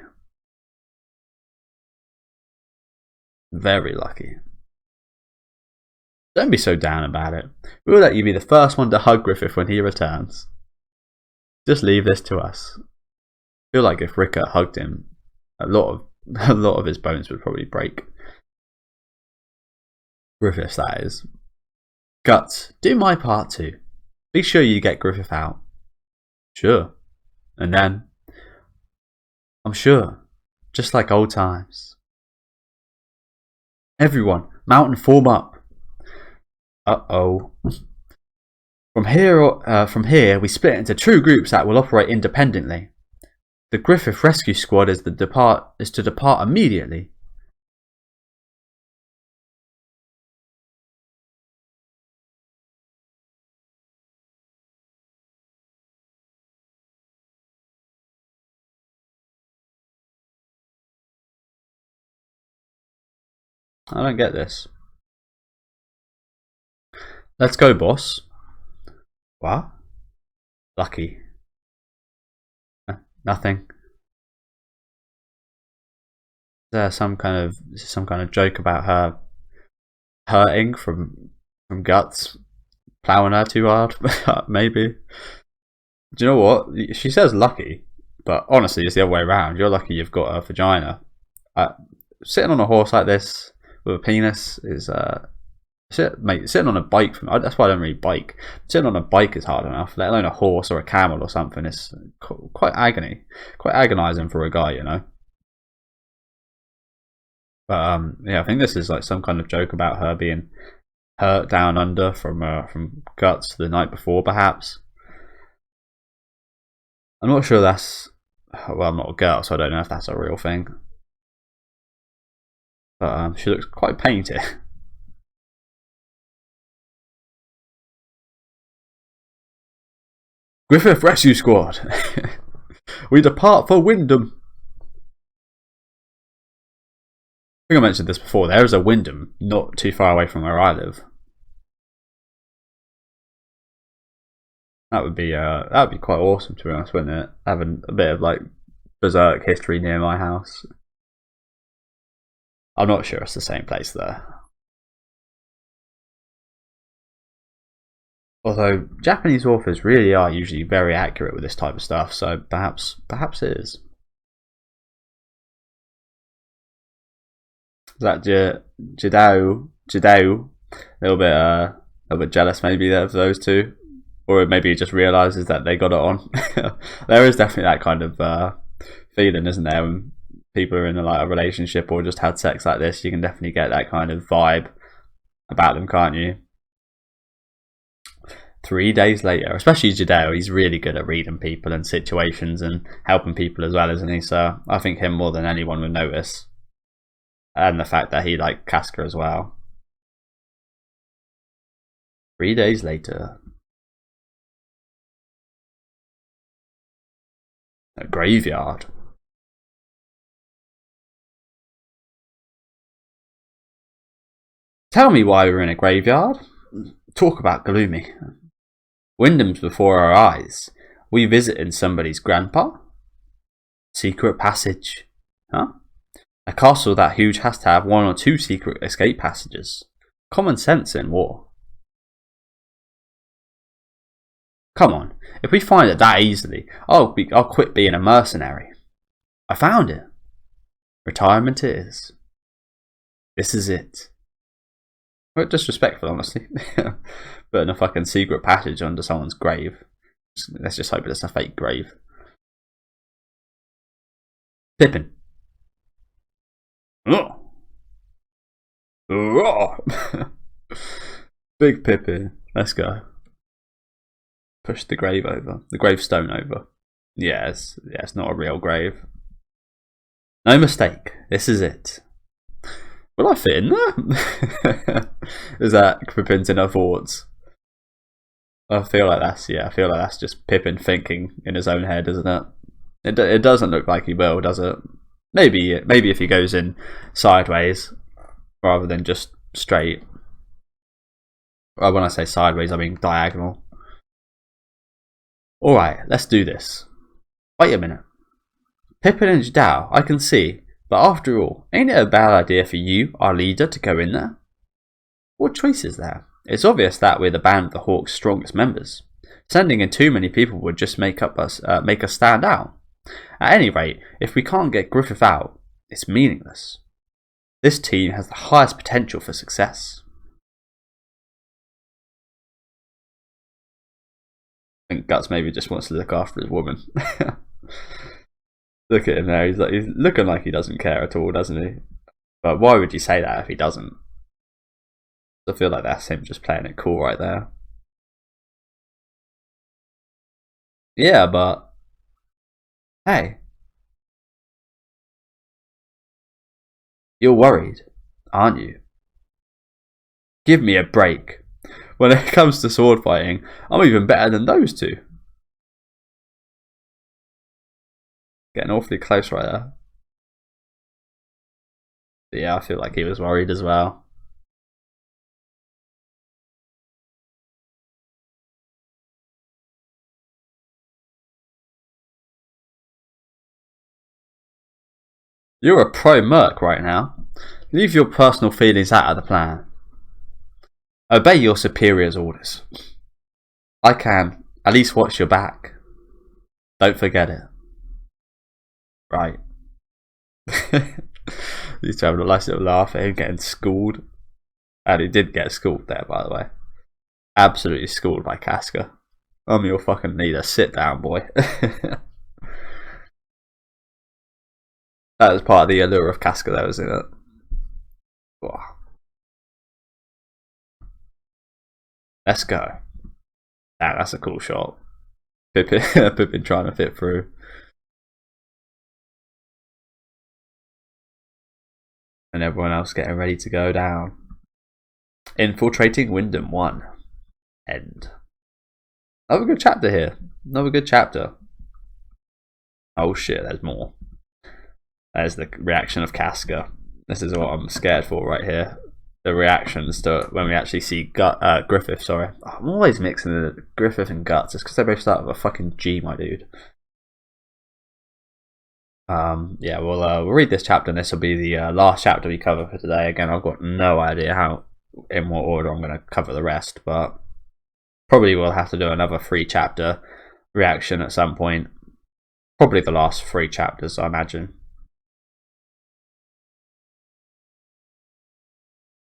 Very lucky. Don't be so down about it. We'll let you be the first one to hug Griffith when he returns. Just leave this to us. I feel like if Rickert hugged him, a lot of his bones would probably break. Griffith, that is. Guts, do my part too. Be sure you get Griffith out. Sure. And then, I'm sure, just like old times. Everyone, mount and form up. Uh-oh. From here, we split into 2 groups that will operate independently. The Griffith Rescue Squad is to depart immediately. I don't get this. Let's go, boss. What? Lucky. Nothing. Is there some kind of joke about her hurting from Guts plowing her too hard? Maybe. Do you know what? She says lucky, but honestly, it's the other way around. You're lucky you've got a vagina. Sitting on a horse like this with a penis is sitting on a bike. That's why I don't really bike. Sitting on a bike is hard enough, let alone a horse or a camel or something. It's quite agonizing for a guy, you know. But yeah, I think this is like some kind of joke about her being hurt down under from Guts the night before, perhaps. I'm not sure that's. Well, I'm not a girl, so I don't know if that's a real thing. But she looks quite painted. Griffith Rescue Squad. We depart for Windham. I think I mentioned this before. There is a Windham not too far away from where I live. That would be quite awesome, to be honest, wouldn't it? Having a bit of like Berserk history near my house. I'm not sure it's the same place there. Although Japanese authors really are usually very accurate with this type of stuff, so perhaps it is. Is that Jidao? A little bit jealous maybe of those two, or maybe he just realizes that they got it on. There is definitely that kind of feeling, isn't there? When people are in a relationship or just had sex like this, you can definitely get that kind of vibe about them, can't you? 3 days later, especially Jidao, he's really good at reading people and situations and helping people as well, isn't he? So I think him more than anyone would notice. And the fact that he liked Casca as well. 3 days later. A graveyard. Tell me why we're in a graveyard. Talk about gloomy. Windham's before our eyes. We visiting somebody's grandpa? Secret passage. Huh? A castle that huge has to have 1 or 2 secret escape passages. Common sense in war. Come on, if we find it that easily, I'll quit being a mercenary. I found it. Retirement it is. This is it. Well, disrespectful, honestly. Putting a fucking secret passage under someone's grave. Let's just hope it's a fake grave. Pippin. Oh. Oh. Big Pippin. Let's go. Push the grave over. The gravestone over. Yeah, it's not a real grave. No mistake. This is it. Will I fit in there? Is that Pippin's inner thoughts? I feel like that's just Pippin thinking in his own head, isn't it? It doesn't look like he will, does it? Maybe if he goes in sideways rather than just straight. Well, when I say sideways, I mean diagonal. Alright, let's do this. Wait a minute. Pippin and Jadao, I can see, but after all, ain't it a bad idea for you, our leader, to go in there? What choice is there? It's obvious that we're the band of the Hawk's strongest members. Sending in too many people would just make us stand out. At any rate, if we can't get Griffith out, it's meaningless. This team has the highest potential for success. I think Guts maybe just wants to look after his woman. Look at him there, he's looking like he doesn't care at all, doesn't he? But why would you say that if he doesn't? I feel like that's him just playing it cool right there. Yeah, but hey, you're worried, aren't you? Give me a break. When it comes to sword fighting, I'm even better than those two. Getting awfully close right there. But yeah, I feel like he was worried as well. You're a pro-merc right now. Leave your personal feelings out of the plan. Obey your superior's orders. I can. At least watch your back. Don't forget it. Right. He's having a nice little laugh at him getting schooled. And he did get schooled there, by the way. Absolutely schooled by Casca. I'm your fucking leader. Sit down, boy. That was part of the allure of Casca, though, isn't it? Wow. Let's go. That's a cool shot. Pippin trying to fit through. And everyone else getting ready to go down. Infiltrating Windham 1. End. Another good chapter here. Another good chapter. Oh shit, there's more. There's the reaction of Casca. This is what I'm scared for right here. The reactions to when we actually see Griffith, sorry. I'm always mixing the Griffith and Guts. It's because they both start with a fucking G, my dude. Yeah, we'll read this chapter, and this will be the last chapter we cover for today. Again, I've got no idea in what order I'm going to cover the rest, but probably we'll have to do another 3-chapter reaction at some point. Probably the last 3 chapters, I imagine.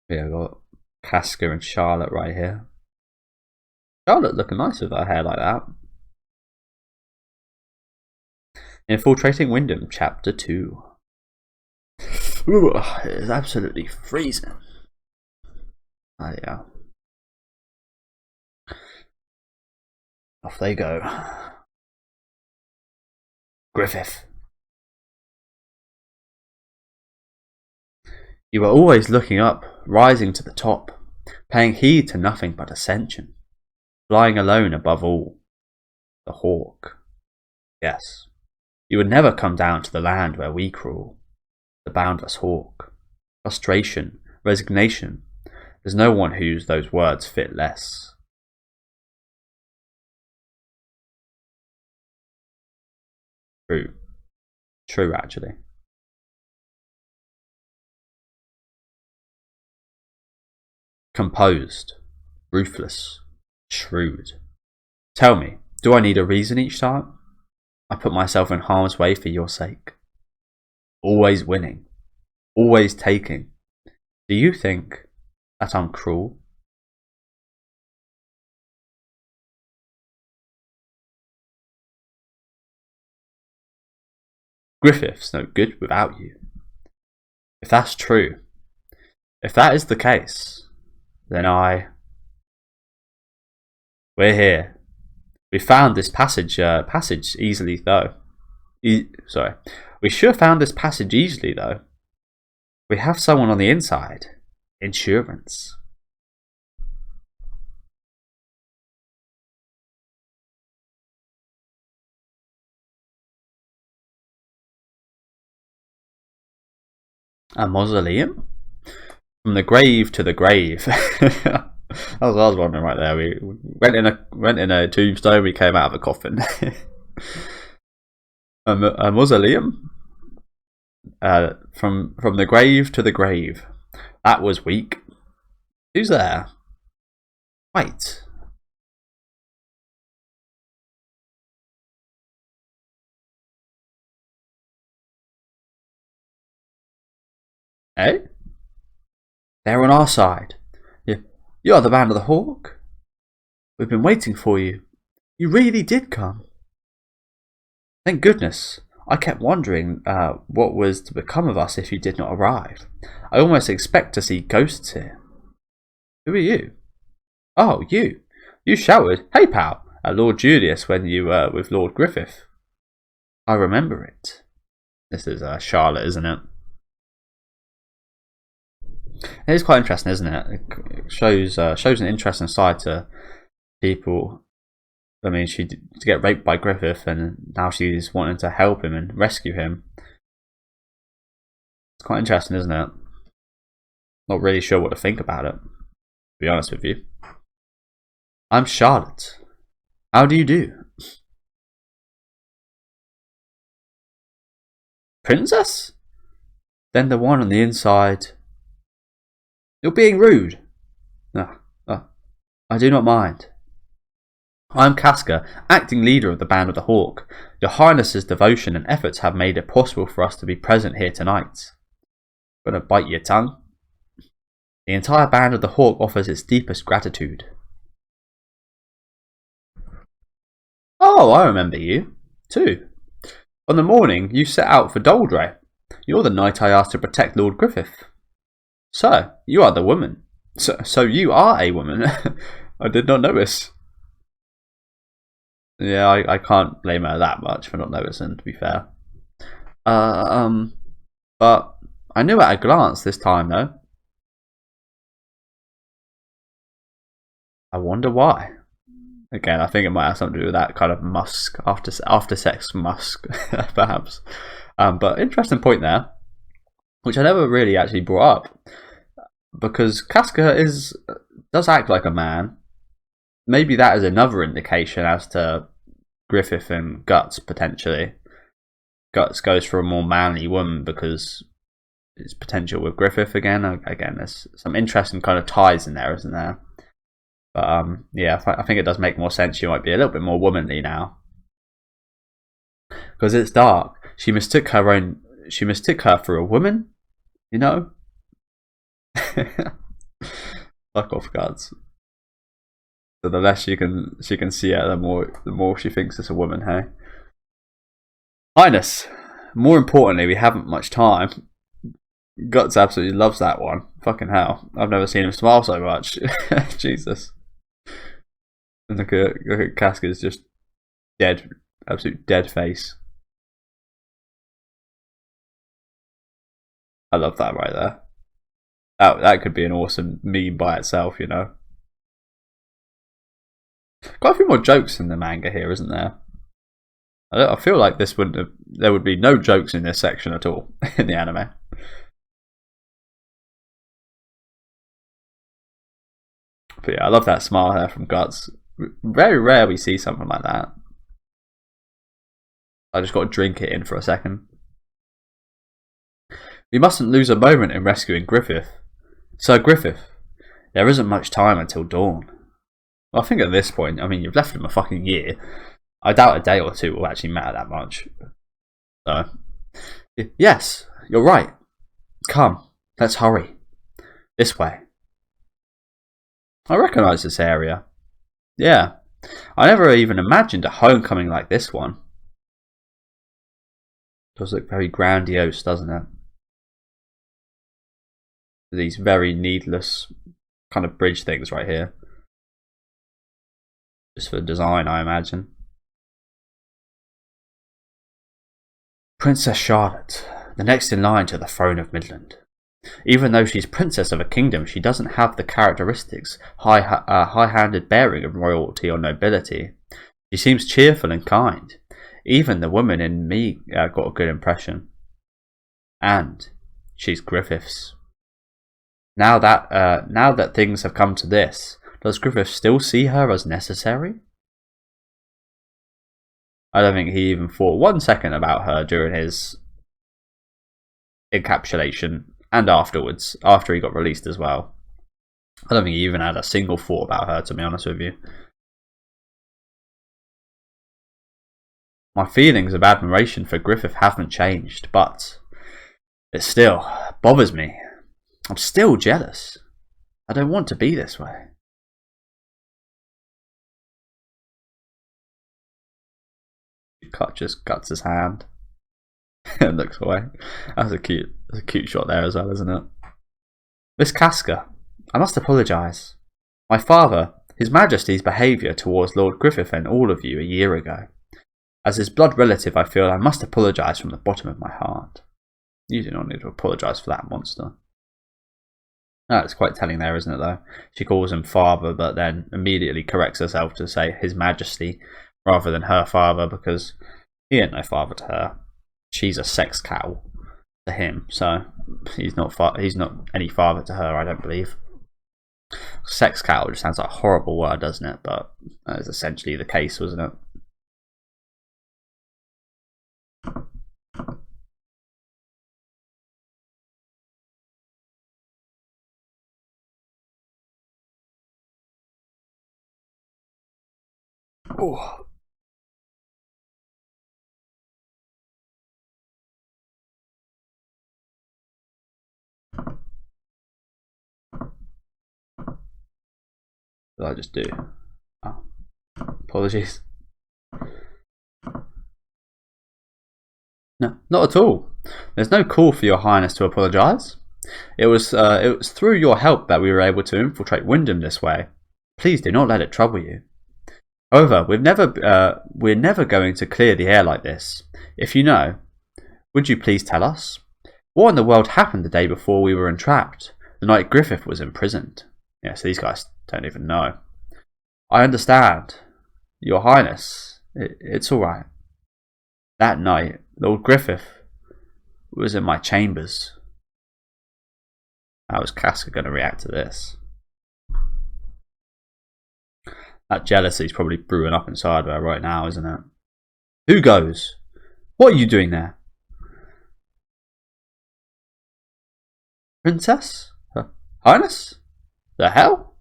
Yeah, I've got Casca and Charlotte right here. Charlotte looking nice with her hair like that. Infiltrating Windham, Chapter 2. Ooh, it is absolutely freezing. Oh yeah. Off they go. Griffith. You were always looking up, rising to the top, paying heed to nothing but ascension, flying alone above all. The hawk. Yes. You would never come down to the land where we crawl. The boundless hawk. Frustration, resignation. There's no one whose those words fit less. True. True, actually. composed, ruthless, shrewd. Tell me, do I need a reason each time? I put myself in harm's way for your sake. Always winning, always taking. Do you think that I'm cruel? Griffith's no good without you. If that's true, if that is the case, then we're here. We found this passage easily though. Sorry. We sure found this passage easily though. We have someone on the inside. Insurance. A mausoleum? From the grave to the grave. I was wondering right there. We went in a tombstone. We came out of a coffin. A mausoleum. From the grave to the grave. That was weak. Who's there? Wait. Eh? They're on our side. You are the band of the Hawk. We've been waiting for you. You really did come. Thank goodness. I kept wondering what was to become of us if you did not arrive. I almost expect to see ghosts here. Who are you? Oh, you. You shouted, "Hey pal," at Lord Julius when you were with Lord Griffith. I remember it. This is Charlotte, isn't it? It is quite interesting, isn't it? It shows an interesting side to people. I mean, she to get raped by Griffith, and now she's wanting to help him and rescue him. It's quite interesting, isn't it? Not really sure what to think about it, to be honest with you. I'm Charlotte. How do you do? Princess? Then the one on the inside. You're being rude. I do not mind. I am Casca, acting leader of the Band of the Hawk. Your Highness's devotion and efforts have made it possible for us to be present here tonight. Gonna bite your tongue? The entire Band of the Hawk offers its deepest gratitude. Oh, I remember you, too. On the morning you set out for Doldray. You're the knight I asked to protect Lord Griffith. So, you are the woman. So you are a woman. I did not notice. Yeah, I can't blame her that much for not noticing, to be fair. But I knew at a glance this time, though. I wonder why. Again, I think it might have something to do with that kind of musk, after sex musk, perhaps. But interesting point there, which I never really actually brought up, because Casca does act like a man. Maybe that is another indication as to Griffith and Guts, potentially. Guts goes for a more manly woman because it's potential with Griffith again. Again, there's some interesting kind of ties in there, isn't there? But yeah, I think it does make more sense. She might be a little bit more womanly now. Because it's dark. She mistook her for a woman, you know? Fuck off, Guts. So the less she can see her, the more she thinks it's a woman, hey? Highness, more importantly, we haven't much time. Guts absolutely loves that one. Fucking hell. I've never seen him smile so much. Jesus. And look at Casca's just dead, absolute dead face. I love that right there. That could be an awesome meme by itself, you know. Quite a few more jokes in the manga here, isn't there? I feel like there would be no jokes in this section at all in the anime. But yeah, I love that smile there from Guts. Very rare we see something like that. I just got to drink it in for a second. We mustn't lose a moment in rescuing Griffith. Sir Griffith, There isn't much time until dawn. Well, I think at this point, I mean, you've left him a fucking year. I doubt a day or two will actually matter that much. So, yes, you're right. Come, let's hurry. This way. I recognise this area. Yeah, I never even imagined a homecoming like this one. It does look very grandiose, doesn't it? These very needless kind of bridge things right here. Just for design, I imagine. Princess Charlotte, the next in line to the throne of Midland. Even though she's princess of a kingdom, she doesn't have the characteristics, high-handed bearing of royalty or nobility. She seems cheerful and kind. Even the woman in me got a good impression. And she's Griffith's. Now that things have come to this, does Griffith still see her as necessary? I don't think he even thought 1 second about her during his encapsulation and afterwards, after he got released as well. I don't think he even had a single thought about her, to be honest with you. My feelings of admiration for Griffith haven't changed, but it still bothers me. I'm still jealous. I don't want to be this way. Cut just cuts his hand and looks away. That's a cute shot there as well, isn't it? Miss Casca, I must apologise. My father, His Majesty's behaviour towards Lord Griffith and all of you a year ago. As his blood relative, I feel I must apologise from the bottom of my heart. You do not need to apologise for that, monster. That's quite telling there, isn't it, though? She calls him father, but then immediately corrects herself to say His Majesty rather than her father, because he ain't no father to her. She's a sex cow to him, so he's not any father to her, I don't believe. Sex cow just sounds like a horrible word, doesn't it? But that is essentially the case, wasn't it? Oh. What did I just do? Oh. Apologies. No, not at all. There's no call for your highness to apologise. It was through your help that we were able to infiltrate Windham this way. Please do not let it trouble you. However, we're never going to clear the air like this. If you know, would you please tell us? What in the world happened the day before we were entrapped? The night Griffith was imprisoned. Yes, these guys don't even know. I understand. Your Highness, it's all right. That night, Lord Griffith was in my chambers. How is Casca going to react to this? That jealousy is probably brewing up inside her right now, isn't it? Who goes? What are you doing there? Princess? Her Highness? The hell?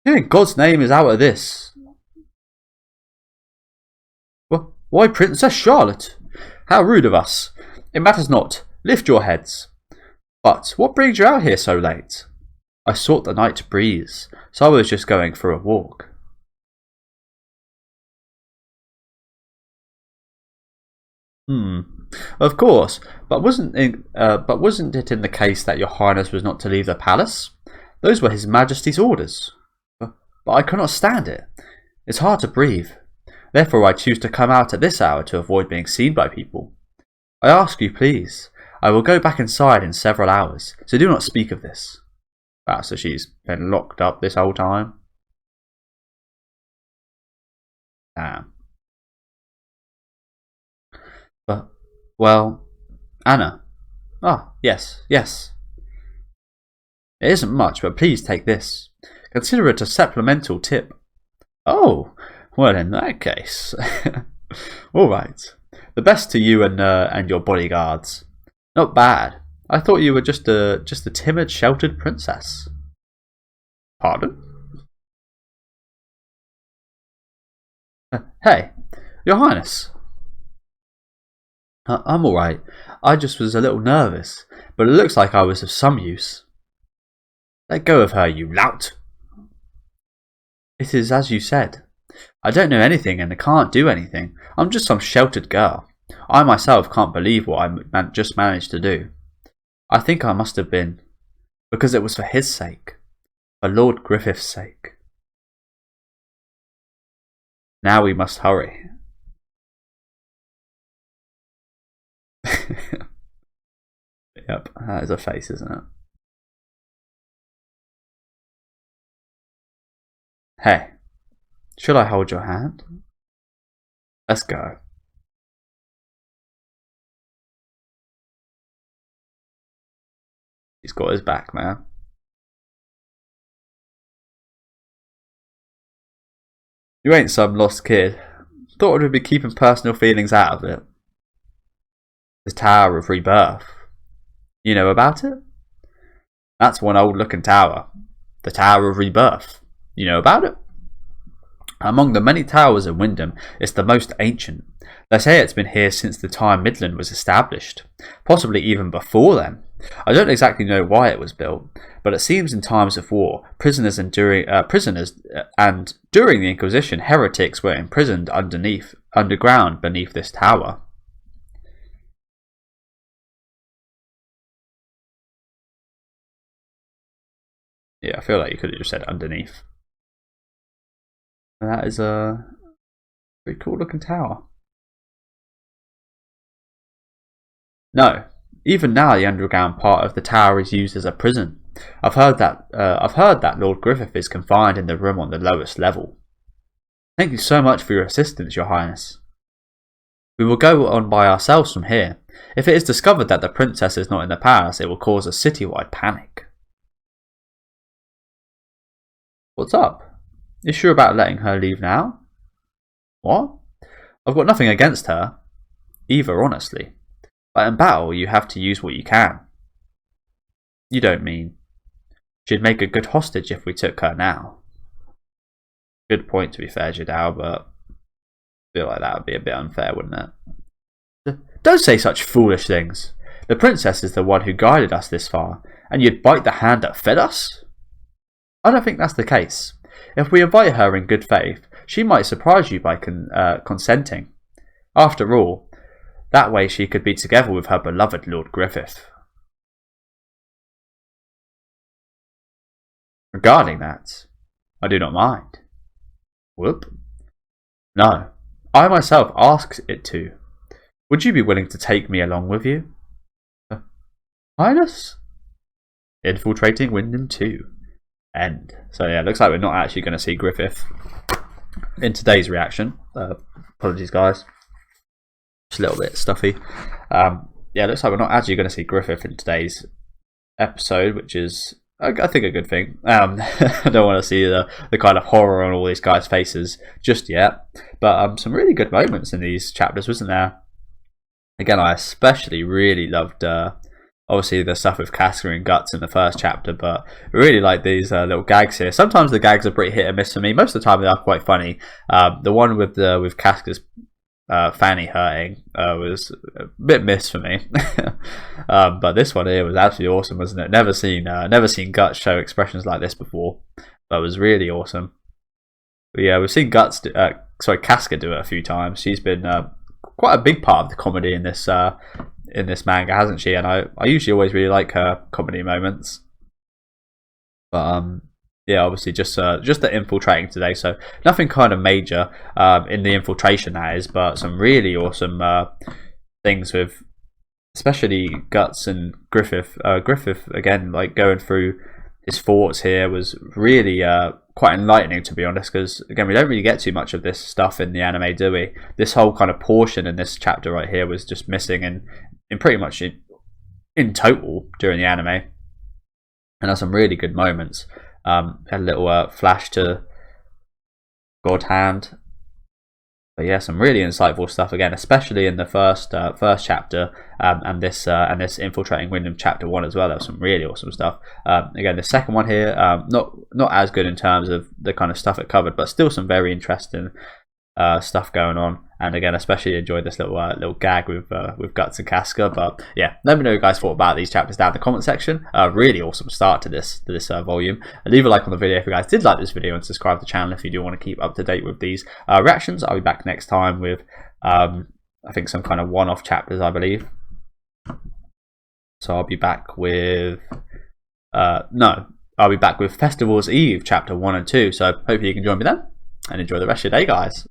Who in God's name is out of this? Why Princess Charlotte? How rude of us. It matters not. Lift your heads. But what brings you out here so late? I sought the night breeze, so I was just going for a walk. Of course, but wasn't it in the case that your Highness was not to leave the palace? Those were His Majesty's orders. But I cannot stand it. It's hard to breathe. Therefore I choose to come out at this hour to avoid being seen by people. I ask you, please. I will go back inside in several hours, so do not speak of this. Wow, so she's been locked up this whole time? Damn. But, well, Anna. Ah, yes. It isn't much, but please take this. Consider it a supplemental tip. Oh, well, in that case. All right. The best to you and your bodyguards. Not bad. I thought you were just a timid, sheltered princess. Pardon? Hey, Your Highness. I'm alright. I just was a little nervous, but it looks like I was of some use. Let go of her, you lout. It is as you said. I don't know anything and I can't do anything. I'm just some sheltered girl. I myself can't believe what I just managed to do. I think I must have been, because it was for his sake, for Lord Griffith's sake. Now we must hurry. Yep, that is a face, isn't it? Hey, should I hold your hand? Let's go. He's got his back, man. You ain't some lost kid. Thought we'd be keeping personal feelings out of it. The Tower of Rebirth. You know about it? That's one old looking tower. The Tower of Rebirth. You know about it? Among the many towers in Windham, it's the most ancient. They say it's been here since the time Midland was established, possibly even before then. I don't exactly know why it was built, but it seems in times of war, prisoners and during the Inquisition, heretics were imprisoned underground beneath this tower. Yeah, I feel like you could have just said underneath. And that is a pretty cool looking tower. No, even now the underground part of the tower is used as a prison. I've heard that Lord Griffith is confined in the room on the lowest level. Thank you so much for your assistance, Your Highness. We will go on by ourselves from here. If it is discovered that the princess is not in the palace, it will cause a citywide panic. What's up? You sure about letting her leave now? What? I've got nothing against her, either, honestly. But in battle, you have to use what you can. You don't mean. She'd make a good hostage if we took her now. Good point, to be fair, Jadao, but I feel like that would be a bit unfair, wouldn't it? Don't say such foolish things. The princess is the one who guided us this far, and you'd bite the hand that fed us? I don't think that's the case. If we invite her in good faith, she might surprise you by consenting. After all, that way she could be together with her beloved Lord Griffith. Regarding that, I do not mind. Whoop. No, I myself asked it to. Would you be willing to take me along with you? Highness? Infiltrating Windham 2. End. So yeah, it looks like we're not actually going to see Griffith in today's reaction. Apologies, guys. Just a little bit stuffy. Yeah, it looks like we're not actually going to see Griffith in today's episode, which is, I think, a good thing. I don't want to see the kind of horror on all these guys' faces just yet. But some really good moments in these chapters, wasn't there? Again, I especially really loved obviously the stuff with Casca and Guts in the first chapter, but I really like these little gags here. Sometimes the gags are pretty hit and miss for me. Most of the time they are quite funny. The one with Casca's fanny hurting was a bit missed for me. But this one here was absolutely awesome, wasn't it? Never seen Guts show expressions like this before. That was really awesome. But yeah, we've seen Casca do it a few times. She's been quite a big part of the comedy in this manga, hasn't she? And I usually always really like her comedy moments. But yeah, obviously just the infiltrating today, so nothing kind of major in the infiltration, that is, but some really awesome things with especially Guts and Griffith. Griffith again, like going through his thoughts here was really quite enlightening, to be honest, because again we don't really get too much of this stuff in the anime, do we? This whole kind of portion in this chapter right here was just missing in pretty much in total during the anime, and there's some really good moments. A little flash to God Hand But yeah, some really insightful stuff again, especially in the first chapter, and this Infiltrating Windham chapter 1 as well. There was some really awesome stuff. Again, the second one here, not as good in terms of the kind of stuff it covered, but still some very interesting stuff going on. And again, especially enjoyed this little gag with Guts and Casca. But yeah, let me know what you guys thought about these chapters down in the comment section. Really awesome start to this volume. Leave a like on the video if you guys did like this video, and subscribe to the channel if you do want to keep up to date with these reactions. I'll be back next time with I think some kind of one-off chapters, I believe. So I'll be back with I'll be back with Festival's Eve chapter 1 and 2. So hopefully you can join me then, and enjoy the rest of your day, guys.